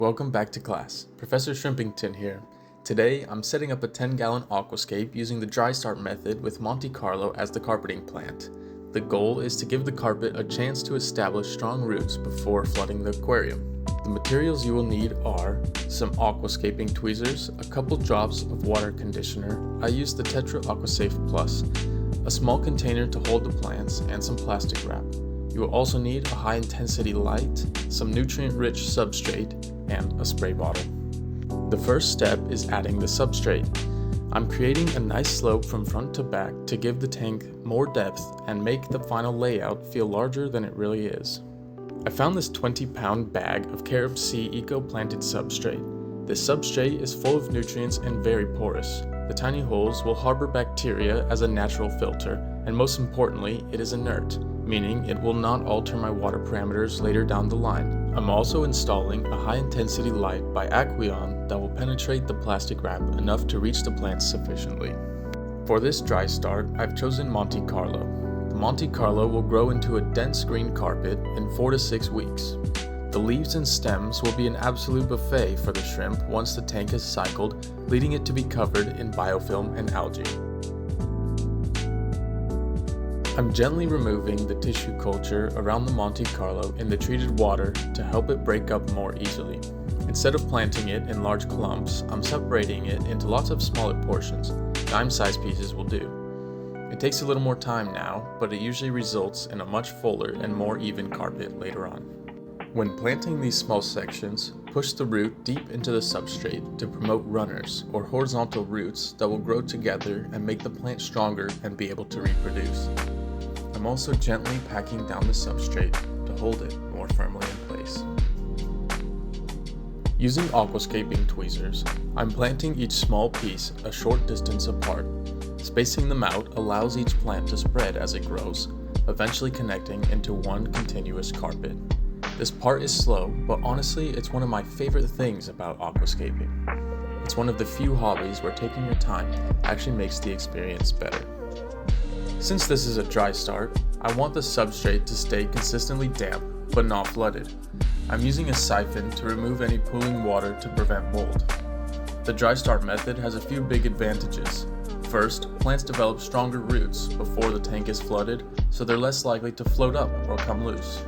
Welcome back to class. Professor Shrimpington here. Today, I'm setting up a 10-gallon aquascape using the dry start method with Monte Carlo as the carpeting plant. The goal is to give the carpet a chance to establish strong roots before flooding the aquarium. The materials you will need are some aquascaping tweezers, a couple drops of water conditioner. I used the Tetra Aquasafe Plus, a small container to hold the plants, and some plastic wrap. You will also need a high-intensity light, some nutrient-rich substrate, and a spray bottle. The first step is adding the substrate. I'm creating a nice slope from front to back to give the tank more depth and make the final layout feel larger than it really is. I found this 20-pound bag of Carob Sea eco-planted substrate. This substrate is full of nutrients and very porous. The tiny holes will harbor bacteria as a natural filter, and most importantly, it is inert, meaning it will not alter my water parameters later down the line. I'm also installing a high-intensity light by Aqueon that will penetrate the plastic wrap enough to reach the plants sufficiently. For this dry start, I've chosen Monte Carlo. The Monte Carlo will grow into a dense green carpet in 4 to 6 weeks. The leaves and stems will be an absolute buffet for the shrimp once the tank is cycled, leading it to be covered in biofilm and algae. I'm gently removing the tissue culture around the Monte Carlo in the treated water to help it break up more easily. Instead of planting it in large clumps, I'm separating it into lots of smaller portions. Dime-sized pieces will do. It takes a little more time now, but it usually results in a much fuller and more even carpet later on. When planting these small sections, push the root deep into the substrate to promote runners, or horizontal roots that will grow together and make the plant stronger and be able to reproduce. I'm also gently packing down the substrate to hold it more firmly in place. Using aquascaping tweezers, I'm planting each small piece a short distance apart. Spacing them out allows each plant to spread as it grows, eventually connecting into one continuous carpet. This part is slow, but honestly, it's one of my favorite things about aquascaping. It's one of the few hobbies where taking your time actually makes the experience better. Since this is a dry start, I want the substrate to stay consistently damp, but not flooded. I'm using a siphon to remove any pooling water to prevent mold. The dry start method has a few big advantages. First, plants develop stronger roots before the tank is flooded, so they're less likely to float up or come loose.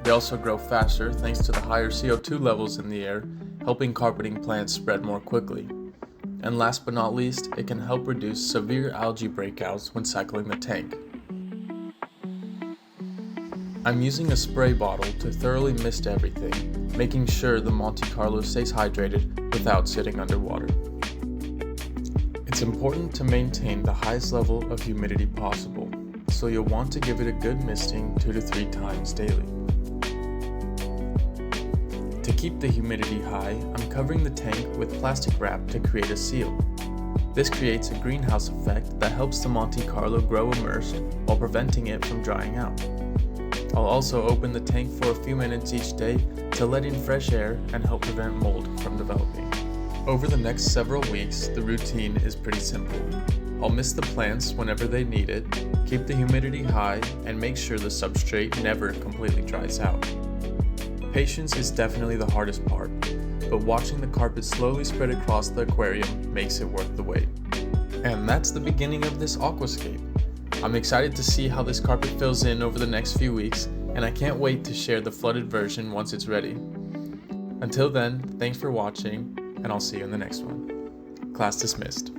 They also grow faster thanks to the higher CO2 levels in the air, helping carpeting plants spread more quickly. And last but not least, it can help reduce severe algae breakouts when cycling the tank. I'm using a spray bottle to thoroughly mist everything, making sure the Monte Carlo stays hydrated without sitting underwater. It's important to maintain the highest level of humidity possible, so you'll want to give it a good misting 2 to 3 times daily. To keep the humidity high, I'm covering the tank with plastic wrap to create a seal. This creates a greenhouse effect that helps the Monte Carlo grow immersed while preventing it from drying out. I'll also open the tank for a few minutes each day to let in fresh air and help prevent mold from developing. Over the next several weeks, the routine is pretty simple. I'll mist the plants whenever they need it, keep the humidity high, and make sure the substrate never completely dries out. Patience is definitely the hardest part, but watching the carpet slowly spread across the aquarium makes it worth the wait. And that's the beginning of this aquascape. I'm excited to see how this carpet fills in over the next few weeks, and I can't wait to share the flooded version once it's ready. Until then, thanks for watching, and I'll see you in the next one. Class dismissed.